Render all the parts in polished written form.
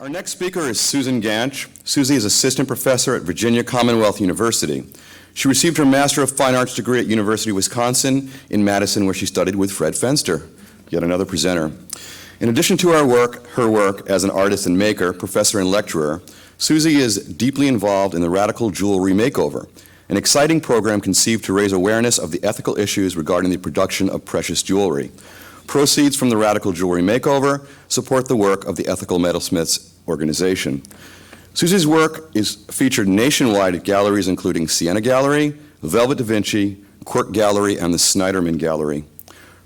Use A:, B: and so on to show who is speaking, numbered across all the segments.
A: Our next speaker is Susan Ganch. Susie is assistant professor at Virginia Commonwealth University. She received her Master of Fine Arts degree at University of Wisconsin in Madison, where she studied with Fred Fenster, yet another presenter. In addition to her work as an artist and maker, professor and lecturer, Susie is deeply involved in the Radical Jewelry Makeover, an exciting program conceived to raise awareness of the ethical issues regarding the production of precious jewelry. Proceeds from the Radical Jewelry Makeover support the work of the Ethical Metalsmiths organization. Susie's work is featured nationwide at galleries including Siena Gallery, Velvet Da Vinci, Quirk Gallery, and the Snyderman Gallery.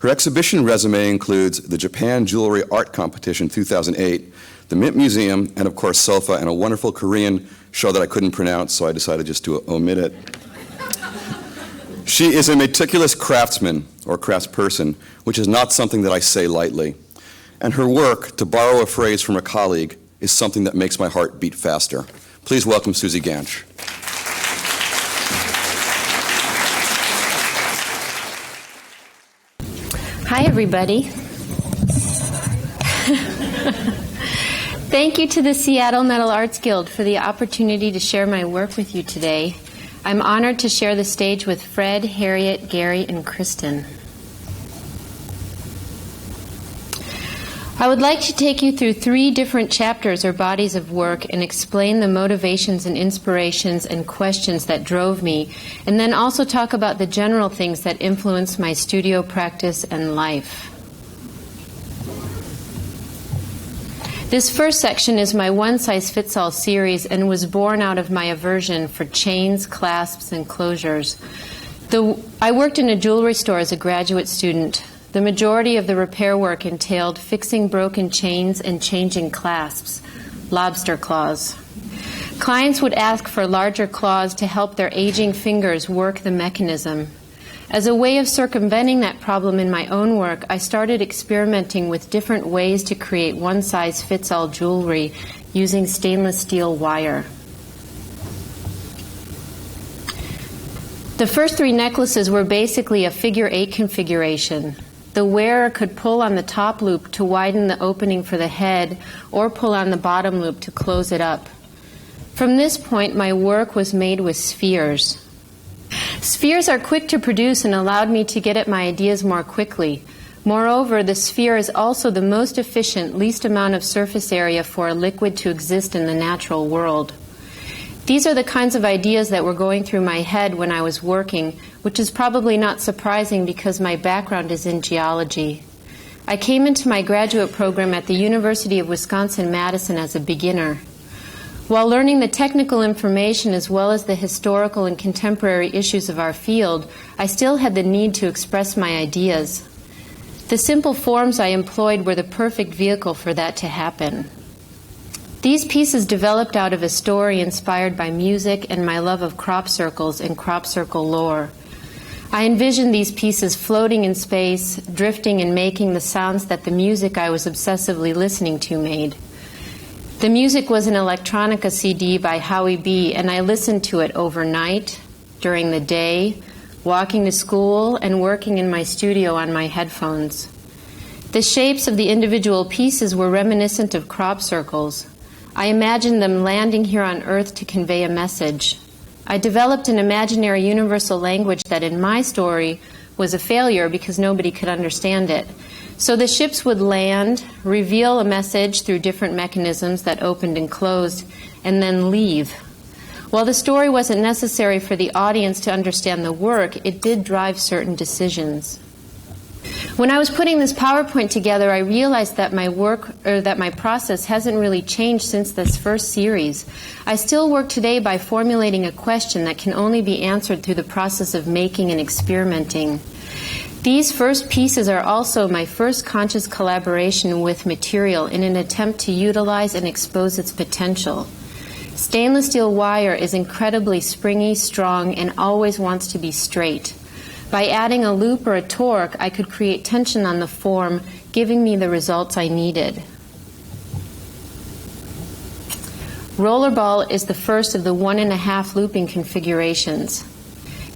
A: Her exhibition resume includes the Japan Jewelry Art Competition 2008, the Mint Museum, and of course SOFA, and a wonderful Korean show that I couldn't pronounce, so I decided just to omit it. She is a meticulous craftsman, or craftsperson, which is not something that I say lightly. And her work, to borrow a phrase from a colleague, is something that makes my heart beat faster. Please welcome Susie Ganch.
B: Hi, everybody. Thank you to the Seattle Metal Arts Guild for the opportunity to share my work with you today. I'm honored to share the stage with Fred, Harriet, Gary, and Kristen. I would like to take you through 3 different chapters or bodies of work and explain the motivations and inspirations and questions that drove me, and then also talk about the general things that influence my studio practice and life. This first section is my one-size-fits-all series and was born out of my aversion for chains, clasps, and closures. I worked in a jewelry store as a graduate student. The majority of the repair work entailed fixing broken chains and changing clasps, lobster claws. Clients would ask for larger claws to help their aging fingers work the mechanism. As a way of circumventing that problem in my own work, I started experimenting with different ways to create one-size-fits-all jewelry using stainless steel wire. The first 3 necklaces were basically a figure 8 configuration. The wearer could pull on the top loop to widen the opening for the head or pull on the bottom loop to close it up. From this point, my work was made with spheres. Spheres are quick to produce and allowed me to get at my ideas more quickly. Moreover, the sphere is also the most efficient, least amount of surface area for a liquid to exist in the natural world. These are the kinds of ideas that were going through my head when I was working, which is probably not surprising because my background is in geology. I came into my graduate program at the University of Wisconsin-Madison as a beginner. While learning the technical information as well as the historical and contemporary issues of our field, I still had the need to express my ideas. The simple forms I employed were the perfect vehicle for that to happen. These pieces developed out of a story inspired by music and my love of crop circles and crop circle lore. I envisioned these pieces floating in space, drifting and making the sounds that the music I was obsessively listening to made. The music was an electronica CD by Howie B., and I listened to it overnight, during the day, walking to school, and working in my studio on my headphones. The shapes of the individual pieces were reminiscent of crop circles. I imagined them landing here on Earth to convey a message. I developed an imaginary universal language that in my story was a failure because nobody could understand it. So the ships would land, reveal a message through different mechanisms that opened and closed, and then leave. While the story wasn't necessary for the audience to understand the work, it did drive certain decisions. When I was putting this PowerPoint together, I realized that my process hasn't really changed since this first series. I still work today by formulating a question that can only be answered through the process of making and experimenting. These first pieces are also my first conscious collaboration with material in an attempt to utilize and expose its potential. Stainless steel wire is incredibly springy, strong, and always wants to be straight. By adding a loop or a torque, I could create tension on the form, giving me the results I needed. Rollerball is the first of the 1.5 looping configurations.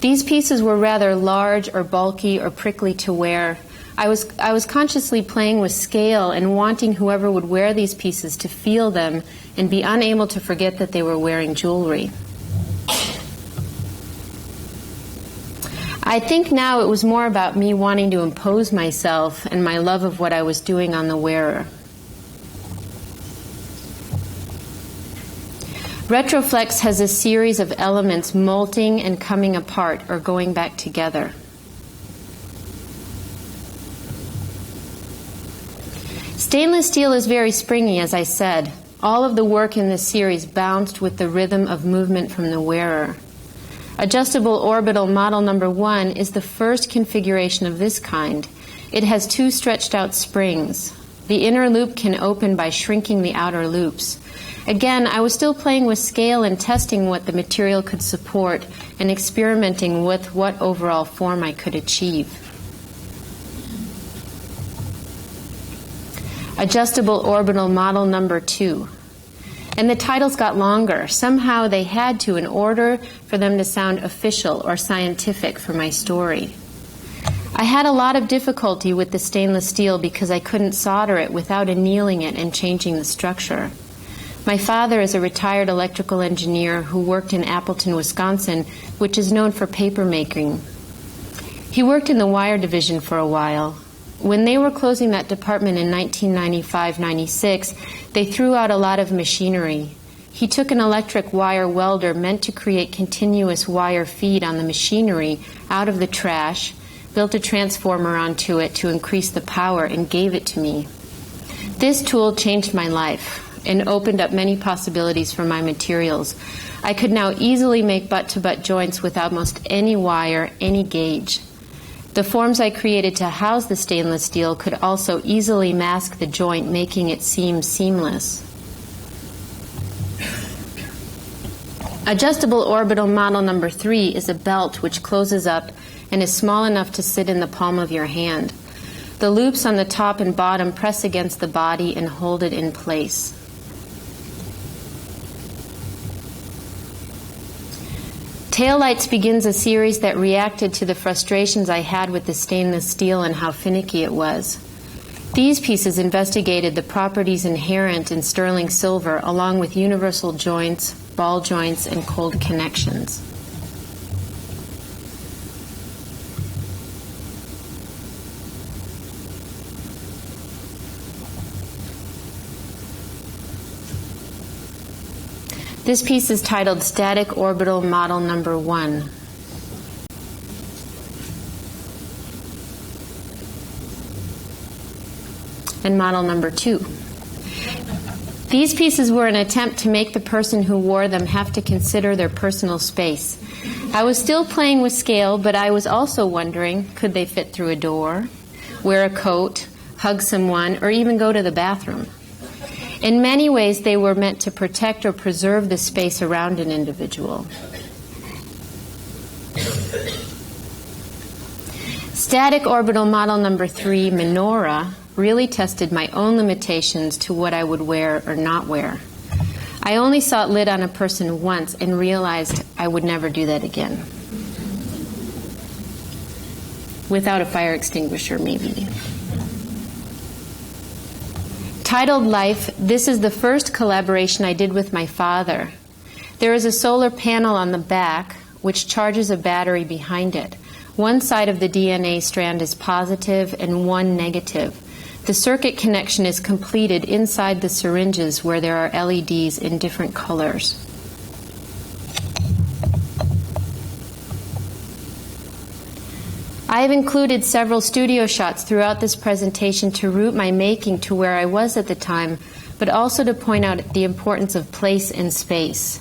B: These pieces were rather large or bulky or prickly to wear. I was consciously playing with scale and wanting whoever would wear these pieces to feel them and be unable to forget that they were wearing jewelry. I think now it was more about me wanting to impose myself and my love of what I was doing on the wearer. Retroflex has a series of elements molting and coming apart or going back together. Stainless steel is very springy, as I said. All of the work in this series bounced with the rhythm of movement from the wearer. Adjustable orbital model number 1 is the first configuration of this kind. It has 2 stretched out springs. The inner loop can open by shrinking the outer loops. Again, I was still playing with scale and testing what the material could support and experimenting with what overall form I could achieve. Adjustable orbital model number 2. And the titles got longer. Somehow they had to in order for them to sound official or scientific for my story. I had a lot of difficulty with the stainless steel because I couldn't solder it without annealing it and changing the structure. My father is a retired electrical engineer who worked in Appleton, Wisconsin, which is known for paper making. He worked in the wire division for a while. When they were closing that department in 1995-96, they threw out a lot of machinery. He took an electric wire welder meant to create continuous wire feed on the machinery out of the trash, built a transformer onto it to increase the power, and gave it to me. This tool changed my life and opened up many possibilities for my materials. I could now easily make butt-to-butt joints with almost any wire, any gauge. The forms I created to house the stainless steel could also easily mask the joint, making it seem seamless. Adjustable orbital model number 3 is a belt which closes up and is small enough to sit in the palm of your hand. The loops on the top and bottom press against the body and hold it in place. Taillights begins a series that reacted to the frustrations I had with the stainless steel and how finicky it was. These pieces investigated the properties inherent in sterling silver along with universal joints, ball joints, and cold connections. This piece is titled Static Orbital Model Number 1. And model number 2. These pieces were an attempt to make the person who wore them have to consider their personal space. I was still playing with scale, but I was also wondering, could they fit through a door, wear a coat, hug someone, or even go to the bathroom? In many ways, they were meant to protect or preserve the space around an individual. Static orbital model number 3, Menorah, really tested my own limitations to what I would wear or not wear. I only saw it lit on a person once and realized I would never do that again. Without a fire extinguisher, maybe. Titled Life, this is the first collaboration I did with my father. There is a solar panel on the back which charges a battery behind it. One side of the DNA strand is positive and one negative. The circuit connection is completed inside the syringes where there are LEDs in different colors. I have included several studio shots throughout this presentation to root my making to where I was at the time, but also to point out the importance of place and space.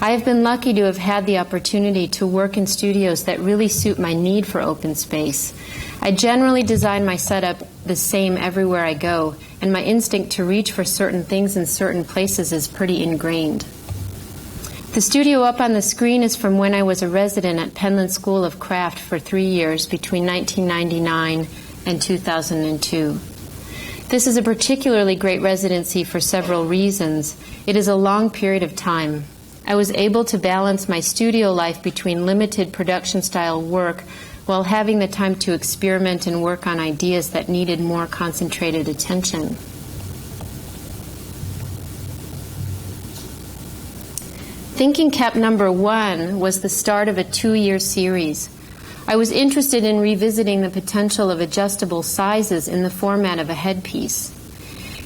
B: I have been lucky to have had the opportunity to work in studios that really suit my need for open space. I generally design my setup the same everywhere I go, and my instinct to reach for certain things in certain places is pretty ingrained. The studio up on the screen is from when I was a resident at Penland School of Craft for 3 years between 1999 and 2002. This is a particularly great residency for several reasons. It is a long period of time. I was able to balance my studio life between limited production-style work while having the time to experiment and work on ideas that needed more concentrated attention. Thinking Cap number 1 was the start of a 2-year series. I was interested in revisiting the potential of adjustable sizes in the format of a headpiece.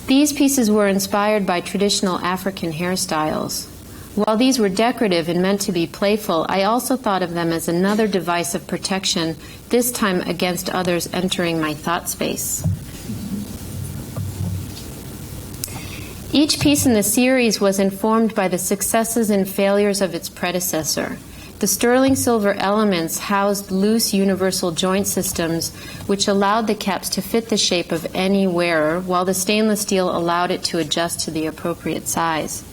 B: These pieces were inspired by traditional African hairstyles. While these were decorative and meant to be playful, I also thought of them as another device of protection, this time against others entering my thought space. Each piece in the series was informed by the successes and failures of its predecessor. The sterling silver elements housed loose universal joint systems which allowed the caps to fit the shape of any wearer, while the stainless steel allowed it to adjust to the appropriate size.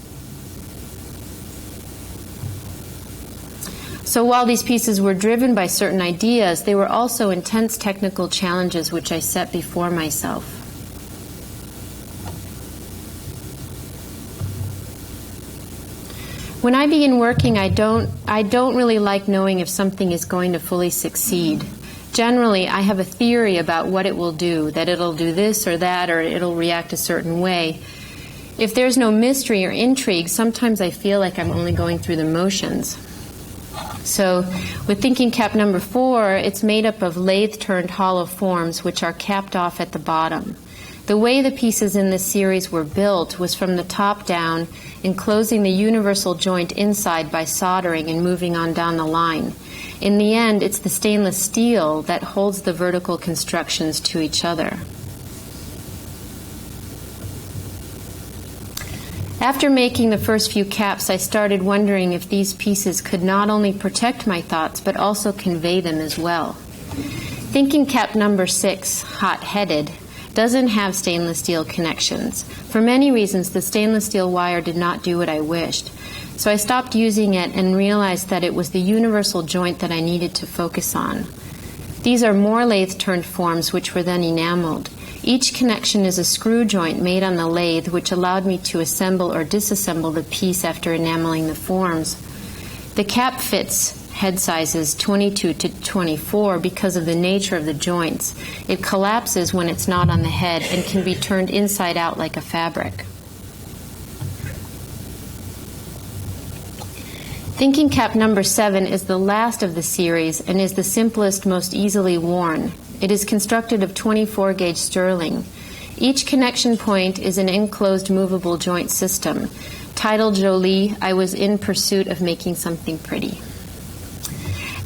B: So while these pieces were driven by certain ideas, they were also intense technical challenges which I set before myself. When I begin working, I don't really like knowing if something is going to fully succeed. Generally, I have a theory about what it will do, that it'll do this or that, or it'll react a certain way. If there's no mystery or intrigue, sometimes I feel like I'm only going through the motions. So with Thinking Cap number 4, it's made up of lathe-turned hollow forms which are capped off at the bottom. The way the pieces in this series were built was from the top down, enclosing the universal joint inside by soldering and moving on down the line. In the end, it's the stainless steel that holds the vertical constructions to each other. After making the first few caps, I started wondering if these pieces could not only protect my thoughts, but also convey them as well. Thinking Cap number 6, Hot-Headed, doesn't have stainless steel connections. For many reasons, the stainless steel wire did not do what I wished. So I stopped using it and realized that it was the universal joint that I needed to focus on. These are more lathe-turned forms which were then enameled. Each connection is a screw joint made on the lathe which allowed me to assemble or disassemble the piece after enameling the forms. The cap fits head sizes 22 to 24 because of the nature of the joints. It collapses when it's not on the head and can be turned inside out like a fabric. Thinking Cap number 7 is the last of the series and is the simplest, most easily worn. It is constructed of 24-gauge sterling. Each connection point is an enclosed movable joint system. Titled Jolie, I was in pursuit of making something pretty.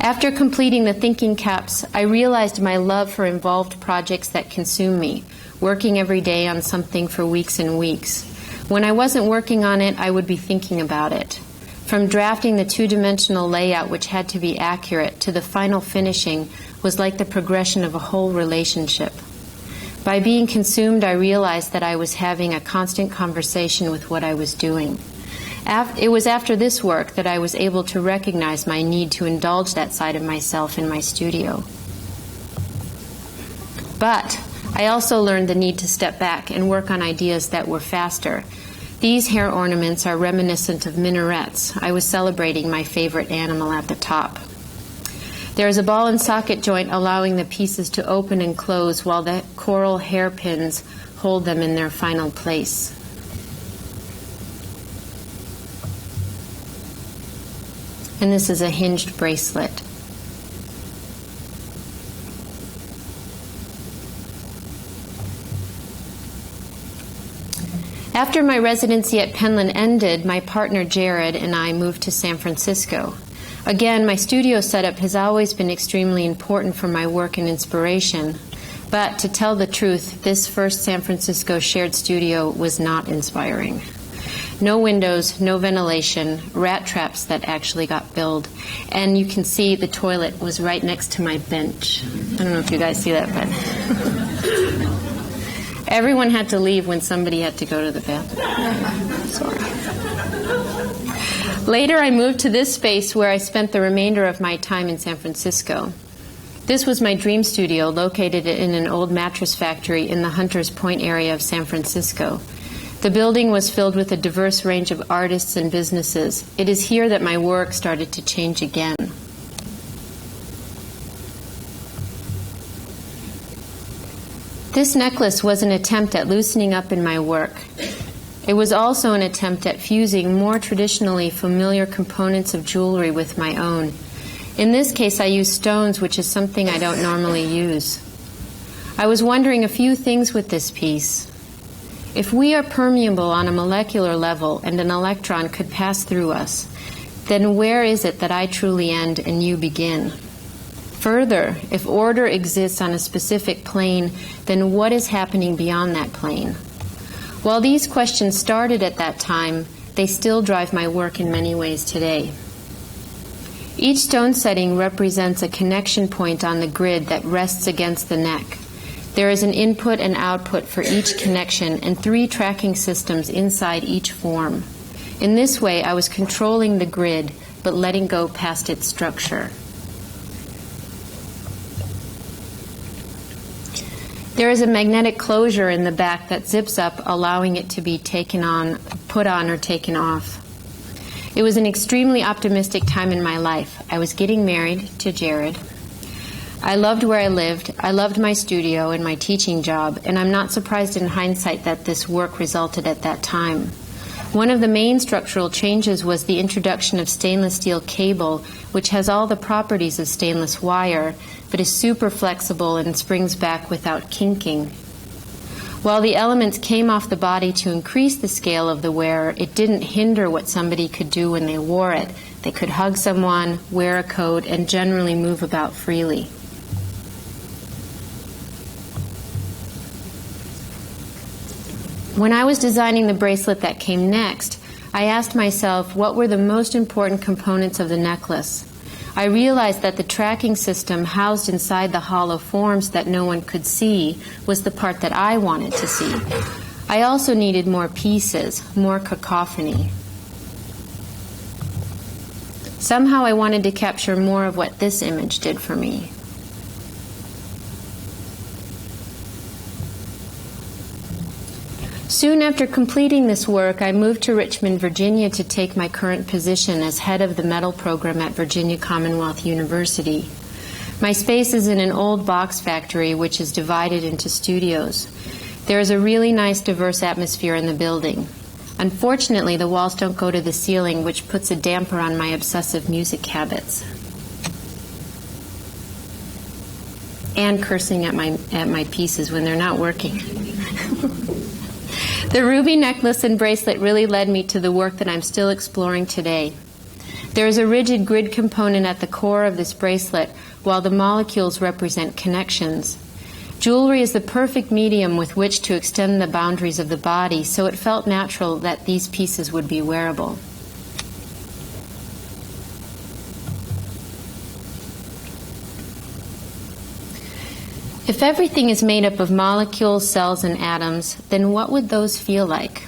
B: After completing the Thinking Caps, I realized my love for involved projects that consume me, working every day on something for weeks and weeks. When I wasn't working on it, I would be thinking about it. From drafting the two-dimensional layout, which had to be accurate, to the final finishing was like the progression of a whole relationship. By being consumed, I realized that I was having a constant conversation with what I was doing. It was after this work that I was able to recognize my need to indulge that side of myself in my studio. But I also learned the need to step back and work on ideas that were faster. These hair ornaments are reminiscent of minarets. I was celebrating my favorite animal at the top. There is a ball and socket joint allowing the pieces to open and close while the coral hairpins hold them in their final place. And this is a hinged bracelet. After my residency at Penland ended, my partner Jared and I moved to San Francisco. Again, my studio setup has always been extremely important for my work and inspiration. But to tell the truth, this first San Francisco shared studio was not inspiring. No windows, no ventilation, rat traps that actually got billed. And you can see the toilet was right next to my bench. I don't know if you guys see that, but everyone had to leave when somebody had to go to the bathroom. Sorry. Later, I moved to this space where I spent the remainder of my time in San Francisco. This was my dream studio, located in an old mattress factory in the Hunters Point area of San Francisco. The building was filled with a diverse range of artists and businesses. It is here that my work started to change again. This necklace was an attempt at loosening up in my work. It was also an attempt at fusing more traditionally familiar components of jewelry with my own. In this case, I used stones, which is something I don't normally use. I was wondering a few things with this piece. If we are permeable on a molecular level and an electron could pass through us, then where is it that I truly end and you begin? Further, if order exists on a specific plane, then what is happening beyond that plane? While these questions started at that time, they still drive my work in many ways today. Each stone setting represents a connection point on the grid that rests against the neck. There is an input and output for each connection and 3 tracking systems inside each form. In this way, I was controlling the grid, but letting go past its structure. There is a magnetic closure in the back that zips up, allowing it to be put on or taken off. It was an extremely optimistic time in my life. I was getting married to Jared. I loved where I lived, I loved my studio and my teaching job, and I'm not surprised in hindsight that this work resulted at that time. One of the main structural changes was the introduction of stainless steel cable, which has all the properties of stainless wire, but is super flexible and springs back without kinking. While the elements came off the body to increase the scale of the wearer, it didn't hinder what somebody could do when they wore it. They could hug someone, wear a coat, and generally move about freely. When I was designing the bracelet that came next, I asked myself what were the most important components of the necklace. I realized that the tracking system housed inside the hollow forms that no one could see was the part that I wanted to see. I also needed more pieces, more cacophony. Somehow I wanted to capture more of what this image did for me. Soon after completing this work, I moved to Richmond, Virginia to take my current position as head of the metal program at Virginia Commonwealth University. My space is in an old box factory which is divided into studios. There is a really nice diverse atmosphere in the building. Unfortunately, the walls don't go to the ceiling, which puts a damper on my obsessive music habits. And cursing at my pieces when they're not working. The ruby necklace and bracelet really led me to the work that I'm still exploring today. There is a rigid grid component at the core of this bracelet, while the molecules represent connections. Jewelry is the perfect medium with which to extend the boundaries of the body, so it felt natural that these pieces would be wearable. If everything is made up of molecules, cells, and atoms, then what would those feel like?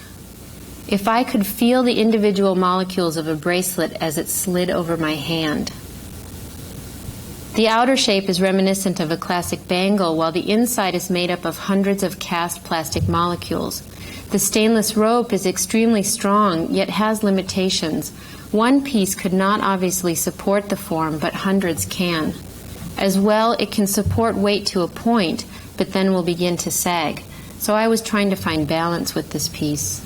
B: If I could feel the individual molecules of a bracelet as it slid over my hand. The outer shape is reminiscent of a classic bangle, while the inside is made up of hundreds of cast plastic molecules. The stainless rope is extremely strong, yet has limitations. One piece could not obviously support the form, but hundreds can. As well, it can support weight to a point, but then will begin to sag. So I was trying to find balance with this piece.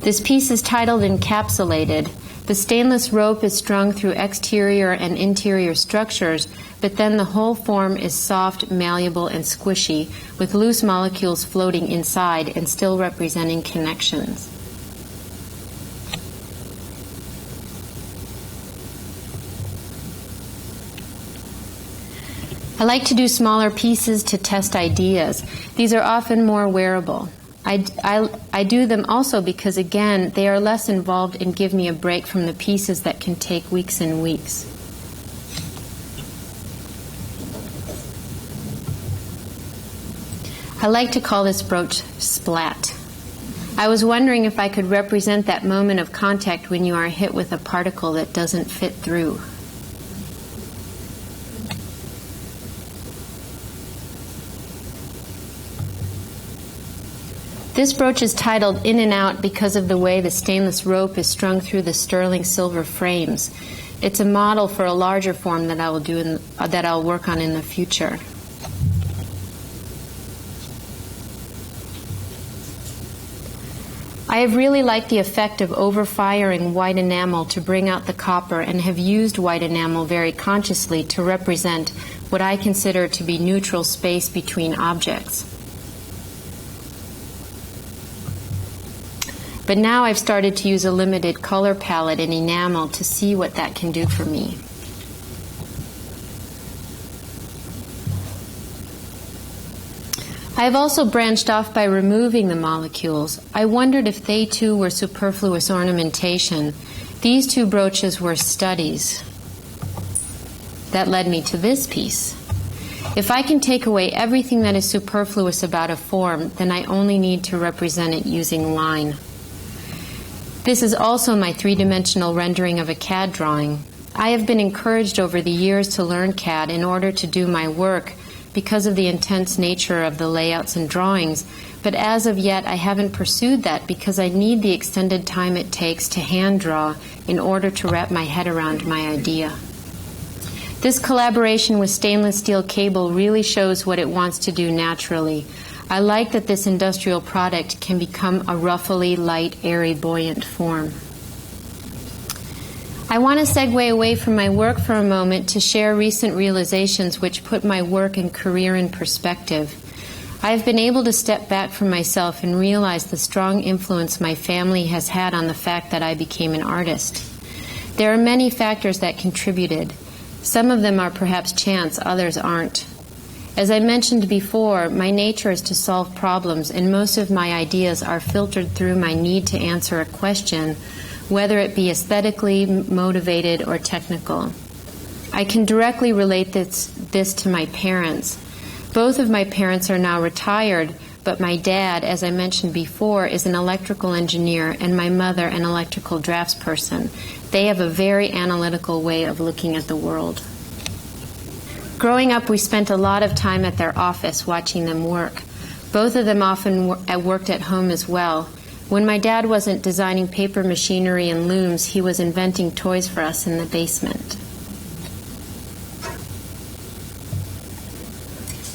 B: This piece is titled Encapsulated. The stainless rope is strung through exterior and interior structures, but then the whole form is soft, malleable, and squishy, with loose molecules floating inside and still representing connections. I like to do smaller pieces to test ideas. These are often more wearable. I do them also because, again, they are less involved and give me a break from the pieces that can take weeks and weeks. I like to call this brooch splat. I was wondering if I could represent that moment of contact when you are hit with a particle that doesn't fit through. This brooch is titled In and Out because of the way the stainless rope is strung through the sterling silver frames. It's a model for a larger form that I'll work on in the future. I have really liked the effect of overfiring white enamel to bring out the copper, and have used white enamel very consciously to represent what I consider to be neutral space between objects. But now I've started to use a limited color palette in enamel to see what that can do for me. I have also branched off by removing the molecules. I wondered if they too were superfluous ornamentation. These two brooches were studies. That led me to this piece. If I can take away everything that is superfluous about a form, then I only need to represent it using line. This is also my three-dimensional rendering of a CAD drawing. I have been encouraged over the years to learn CAD in order to do my work because of the intense nature of the layouts and drawings, but as of yet I haven't pursued that because I need the extended time it takes to hand draw in order to wrap my head around my idea. This collaboration with stainless steel cable really shows what it wants to do naturally. I like that this industrial product can become a ruffly, light, airy, buoyant form. I want to segue away from my work for a moment to share recent realizations which put my work and career in perspective. I have been able to step back from myself and realize the strong influence my family has had on the fact that I became an artist. There are many factors that contributed. Some of them are perhaps chance, others aren't. As I mentioned before, my nature is to solve problems, and most of my ideas are filtered through my need to answer a question, whether it be aesthetically motivated or technical. I can directly relate this to my parents. Both of my parents are now retired, but my dad, as I mentioned before, is an electrical engineer, and my mother an electrical draftsperson. They have a very analytical way of looking at the world. Growing up, we spent a lot of time at their office watching them work. Both of them often worked at home as well. When my dad wasn't designing paper machinery and looms, he was inventing toys for us in the basement.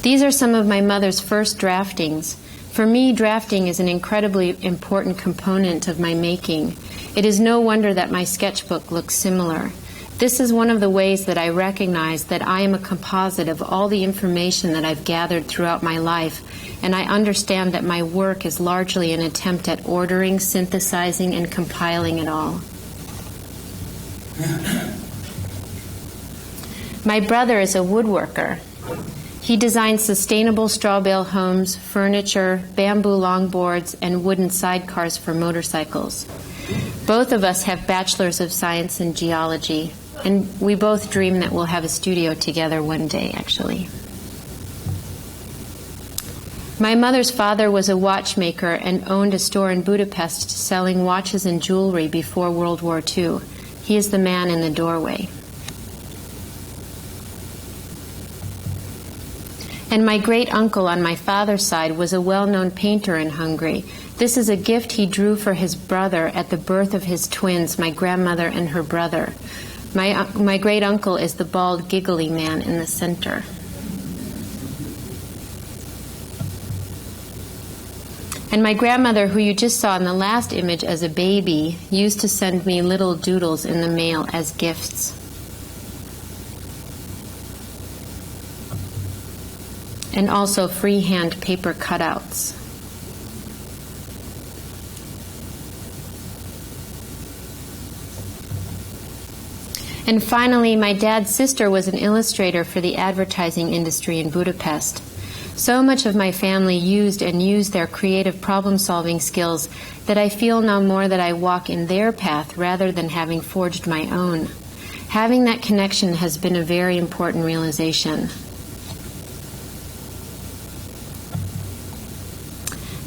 B: These are some of my mother's first draftings. For me, drafting is an incredibly important component of my making. It is no wonder that my sketchbook looks similar. This is one of the ways that I recognize that I am a composite of all the information that I've gathered throughout my life, and I understand that my work is largely an attempt at ordering, synthesizing, and compiling it all. My brother is a woodworker. He designs sustainable straw bale homes, furniture, bamboo longboards, and wooden sidecars for motorcycles. Both of us have bachelors of science in geology, and we both dream that we'll have a studio together one day, actually. My mother's father was a watchmaker and owned a store in Budapest selling watches and jewelry before World War II. He is the man in the doorway. And my great-uncle on my father's side was a well-known painter in Hungary. This is a gift he drew for his brother at the birth of his twins, my grandmother and her brother. My great-uncle is the bald, giggly man in the center. And my grandmother, who you just saw in the last image as a baby, used to send me little doodles in the mail as gifts. And also freehand paper cutouts. And finally, my dad's sister was an illustrator for the advertising industry in Budapest. So much of my family used their creative problem-solving skills that I feel now more that I walk in their path rather than having forged my own. Having that connection has been a very important realization.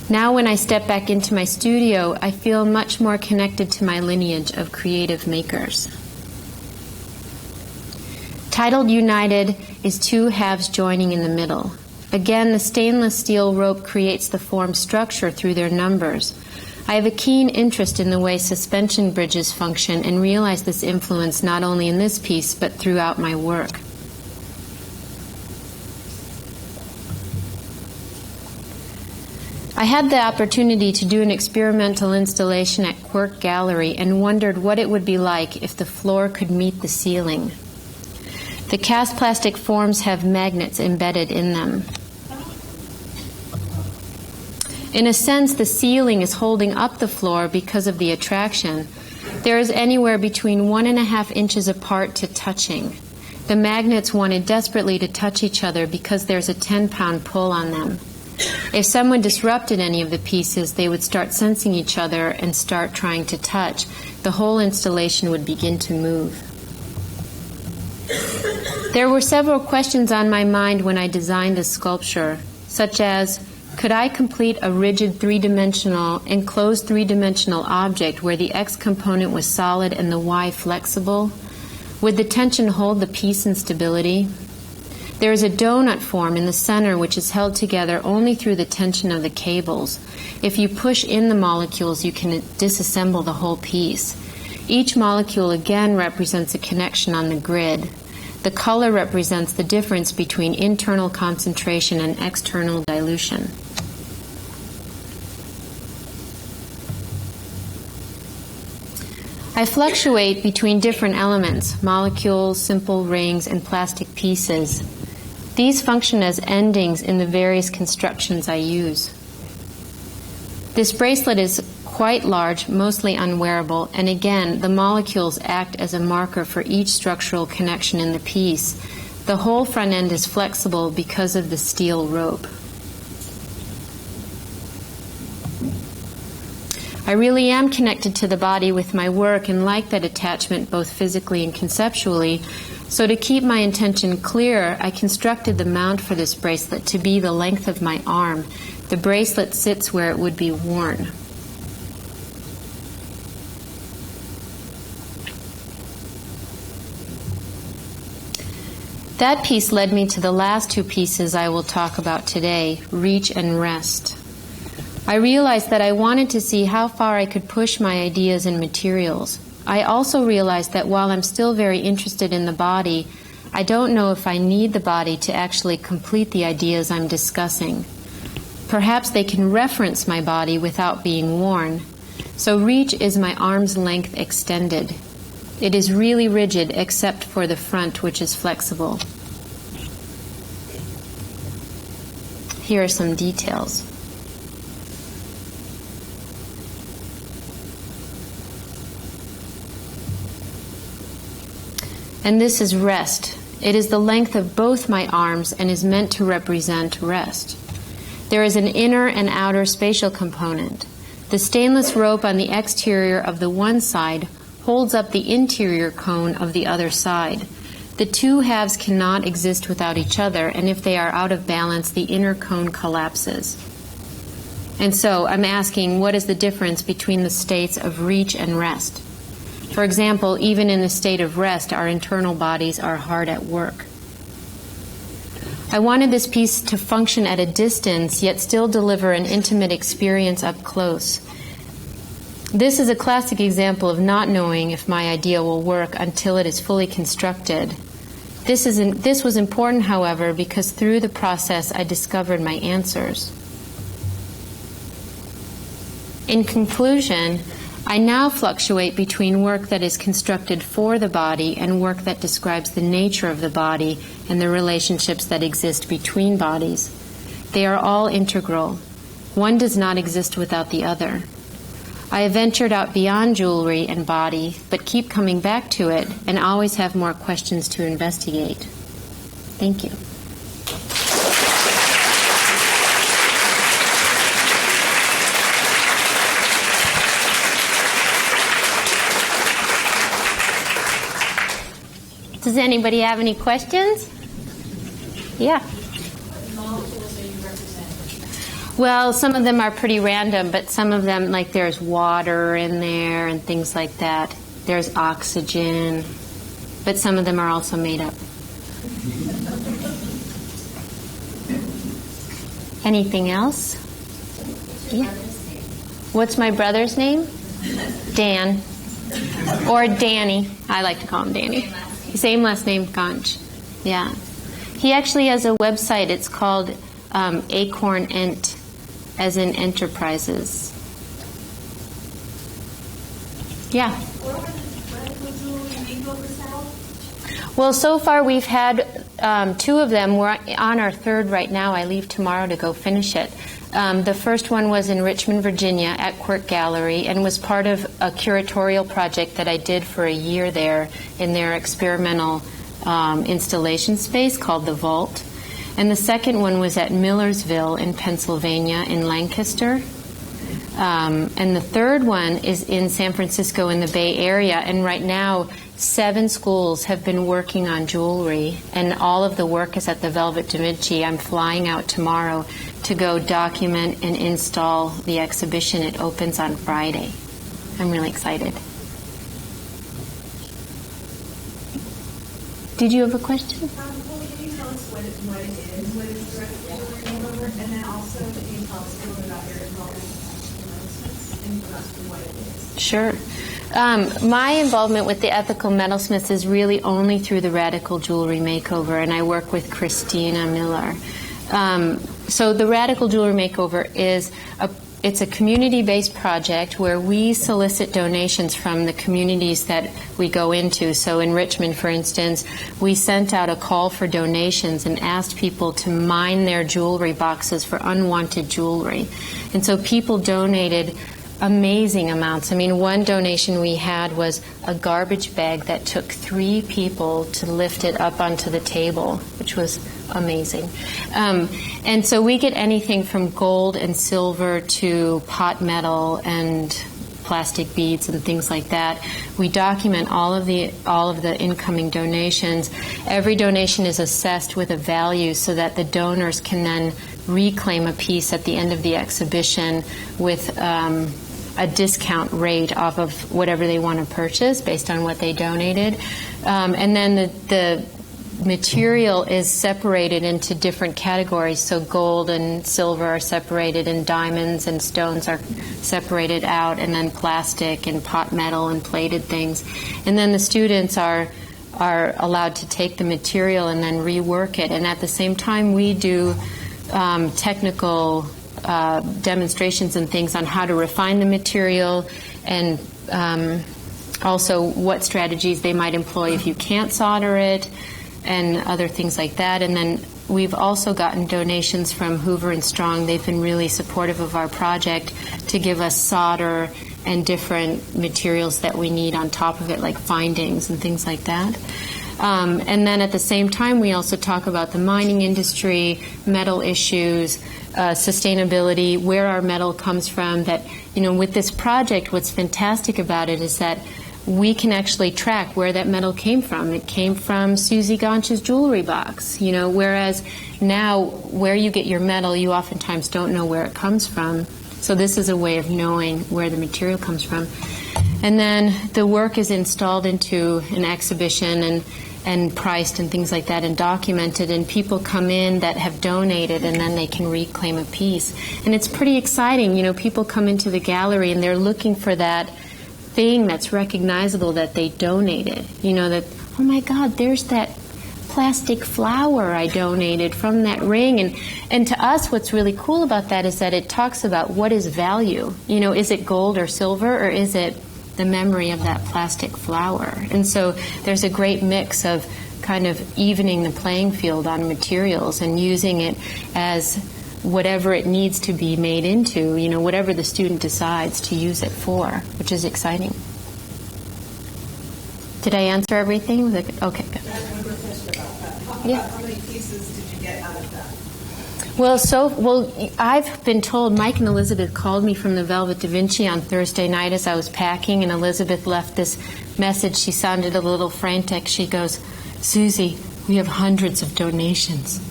B: Now when I step back into my studio, I feel much more connected to my lineage of creative makers. Titled United is two halves joining in the middle. Again, the stainless steel rope creates the form structure through their numbers. I have a keen interest in the way suspension bridges function and realize this influence not only in this piece but throughout my work. I had the opportunity to do an experimental installation at Quirk Gallery and wondered what it would be like if the floor could meet the ceiling. The cast plastic forms have magnets embedded in them. In a sense, the ceiling is holding up the floor because of the attraction. There is anywhere between 1.5 inches apart to touching. The magnets wanted desperately to touch each other because there's a 10-pound pull on them. If someone disrupted any of the pieces, they would start sensing each other and start trying to touch. The whole installation would begin to move. There were several questions on my mind when I designed the sculpture, such as, could I complete a rigid enclosed three-dimensional object where the X component was solid and the Y flexible? Would the tension hold the piece in stability? There is a donut form in the center which is held together only through the tension of the cables. If you push in the molecules, you can disassemble the whole piece. Each molecule again represents a connection on the grid. The color represents the difference between internal concentration and external dilution. I fluctuate between different elements, molecules, simple rings, and plastic pieces. These function as endings in the various constructions I use. This bracelet is quite large, mostly unwearable, and again, the molecules act as a marker for each structural connection in the piece. The whole front end is flexible because of the steel rope. I really am connected to the body with my work and like that attachment both physically and conceptually. So to keep my intention clear, I constructed the mount for this bracelet to be the length of my arm. The bracelet sits where it would be worn. That piece led me to the last two pieces I will talk about today, reach and rest. I realized that I wanted to see how far I could push my ideas and materials. I also realized that while I'm still very interested in the body, I don't know if I need the body to actually complete the ideas I'm discussing. Perhaps they can reference my body without being worn. So reach is my arm's length extended. It is really rigid except for the front, which is flexible. Here are some details. And this is rest. It is the length of both my arms and is meant to represent rest. There is an inner and outer spatial component. The stainless rope on the exterior of the one side holds up the interior cone of the other side. The two halves cannot exist without each other, and if they are out of balance, the inner cone collapses. And so I'm asking, what is the difference between the states of reach and rest? For example, even in the state of rest, our internal bodies are hard at work. I wanted this piece to function at a distance, yet still deliver an intimate experience up close. This is a classic example of not knowing if my idea will work until it is fully constructed. This was important, however, because through the process I discovered my answers. In conclusion, I now fluctuate between work that is constructed for the body and work that describes the nature of the body and the relationships that exist between bodies. They are all integral. One does not exist without the other. I have ventured out beyond jewelry and body, but keep coming back to it and always have more questions to investigate. Thank you. Does anybody have any questions? Yeah.
C: What molecules are you representing?
B: Well, some of them are pretty random, but some of them, like there's water in there and things like that. There's oxygen, but some of them are also made up. Anything else? Yeah. What's my brother's name? Dan. Or Danny. I like to call him Danny. Same last name, Ganch. Yeah. He actually has a website. It's called Acorn Ent, as in enterprises. Yeah. Well, so far we've had 2 of them. We're on our 3rd right now. I leave tomorrow to go finish it. The first one was in Richmond, Virginia at Quirk Gallery and was part of a curatorial project that I did for a year there in their experimental installation space called The Vault. And the second one was at Millersville in Pennsylvania in Lancaster. And the third one is in San Francisco in the Bay Area. And right now, 7 schools have been working on jewelry, and all of the work is at the Velvet Da Vinci. I'm flying out tomorrow to go document and install the exhibition. It opens on Friday. I'm really excited. Did you have a question?
C: Well, can you tell us what it is, what is direct jewelry makeover, and then also can you tell us a little bit about your involvement in what it is?
B: Sure. My involvement with the ethical metalsmiths is really only through the Radical Jewelry Makeover, and I work with Christina Miller. So the Radical Jewelry Makeover is it's a community-based project where we solicit donations from the communities that we go into. So in Richmond, for instance, we sent out a call for donations and asked people to mine their jewelry boxes for unwanted jewelry. And so people donated amazing amounts. I mean, one donation we had was a garbage bag that took 3 people to lift it up onto the table, which was amazing. And so we get anything from gold and silver to pot metal and plastic beads and things like that. We document all of the incoming donations. Every donation is assessed with a value so that the donors can then reclaim a piece at the end of the exhibition with a discount rate off of whatever they want to purchase based on what they donated. And then the material is separated into different categories. So gold and silver are separated, and diamonds and stones are separated out, and then plastic and pot metal and plated things. And then the students are allowed to take the material and then rework it. And at the same time, we do technical demonstrations and things on how to refine the material, and also what strategies they might employ if you can't solder it, and other things like that. And then we've also gotten donations from Hoover and Strong. They've been really supportive of our project to give us solder and different materials that we need on top of it, like findings and things like that. And then at the same time, we also talk about the mining industry, metal issues, sustainability, where our metal comes from. That, with this project, what's fantastic about it is that we can actually track where that metal came from. It came from Susie Ganch's jewelry box, whereas now where you get your metal, you oftentimes don't know where it comes from. So this is a way of knowing where the material comes from. And then the work is installed into an exhibition and priced and things like that and documented, and people come in that have donated and then they can reclaim a piece. And it's pretty exciting. People come into the gallery and they're looking for that thing that's recognizable that they donated. That, oh my God, there's that plastic flower I donated from that ring. And to us, what's really cool about that is that it talks about what is value. Is it gold or silver, or is it the memory of that plastic flower? And so there's a great mix of kind of evening the playing field on materials and using it as whatever it needs to be made into, whatever the student decides to use it for, which is exciting. Did I answer everything? Okay, good.
C: I have one more question about that.
B: Yeah.
C: How many pieces did you get out of that?
B: Well, I've been told, Mike and Elizabeth called me from the Velvet Da Vinci on Thursday night as I was packing, and Elizabeth left this message. She sounded a little frantic. She goes, "Susie, we have hundreds of donations."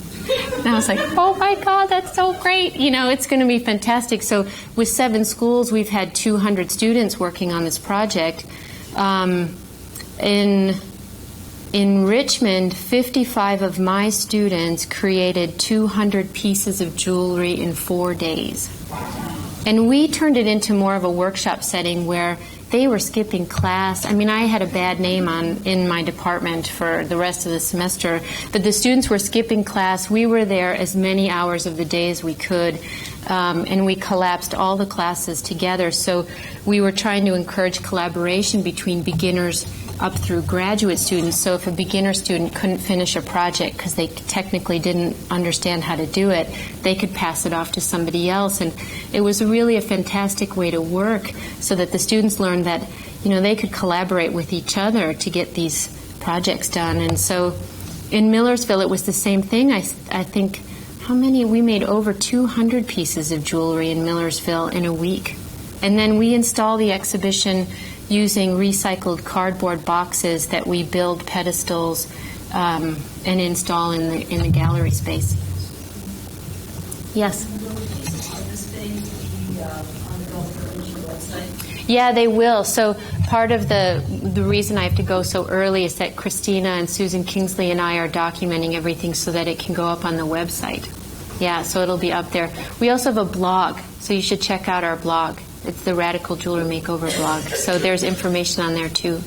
B: And I was like, oh my God, that's so great. It's going to be fantastic. So with 7 schools, we've had 200 students working on this project. In In Richmond, 55 of my students created 200 pieces of jewelry in 4 days. And we turned it into more of a workshop setting where they were skipping class. I mean, I had a bad name in my department for the rest of the semester, but the students were skipping class. We were there as many hours of the day as we could, and we collapsed all the classes together. So we were trying to encourage collaboration between beginners up through graduate students. So if a beginner student couldn't finish a project because they technically didn't understand how to do it, they could pass it off to somebody else. And it was really a fantastic way to work so that the students learned that, they could collaborate with each other to get these projects done. And so in Millersville, it was the same thing. I think, we made over 200 pieces of jewelry in Millersville in a week. And then we install the exhibition using recycled cardboard boxes that we build pedestals and install in the gallery space. Yes?
D: Will the pieces of this thing be on the Rollerball website?
B: Yeah, they will. So part of the reason I have to go so early is that Christina and Susan Kingsley and I are documenting everything so that it can go up on the website. Yeah, so it'll be up there. We also have a blog, so you should check out our blog. It's the Radical Jewelry Makeover blog. So there's information on there too.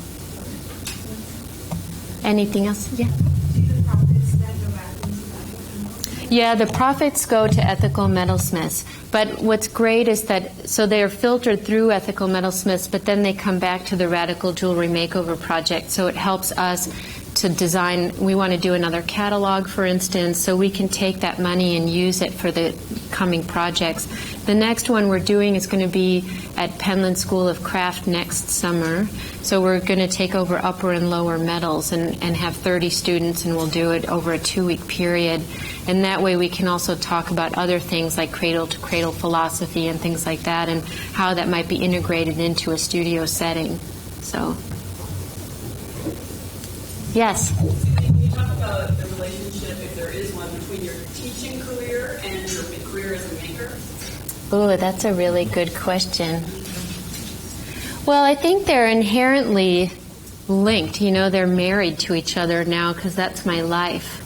B: Anything else? Yeah.
C: Do the profits then go back into that?
B: Yeah, the profits go to ethical metalsmiths. But what's great is that, so they are filtered through ethical metalsmiths, but then they come back to the Radical Jewelry Makeover project. So it helps us to design. We want to do another catalog, for instance, so we can take that money and use it for the coming projects. The next one we're doing is going to be at Penland School of Craft next summer. So we're going to take over upper and lower metals and have 30 students, and we'll do it over a 2-week period. And that way we can also talk about other things like cradle-to-cradle philosophy and things like that, and how that might be integrated into a studio setting. So, yes?
E: Can you talk about the relationship, if there is one, between your teaching career and your career as a maker?
B: Ooh, that's a really good question. Well, I think they're inherently linked. They're married to each other now because that's my life.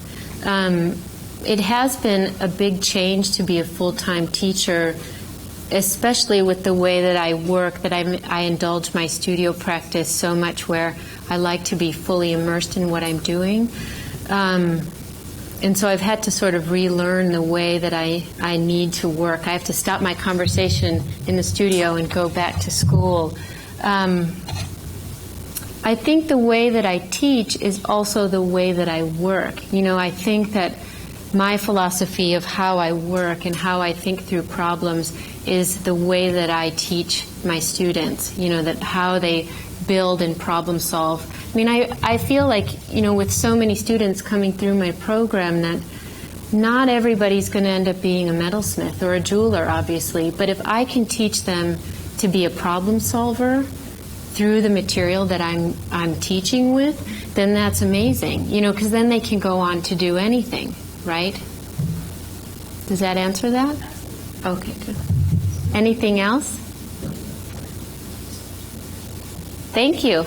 B: It has been a big change to be a full-time teacher, especially with the way that I work, that I indulge my studio practice so much where I like to be fully immersed in what I'm doing. And so I've had to sort of relearn the way that I need to work. I have to stop my conversation in the studio and go back to school. I think the way that I teach is also the way that I work. I think that my philosophy of how I work and how I think through problems is the way that I teach my students, that how they build and problem solve. I mean, I feel like, with so many students coming through my program that not everybody's going to end up being a metalsmith or a jeweler, obviously, but if I can teach them to be a problem solver through the material that I'm teaching with, then that's amazing, because then they can go on to do anything, right? Does that answer that? Okay, good. Anything else? Thank you.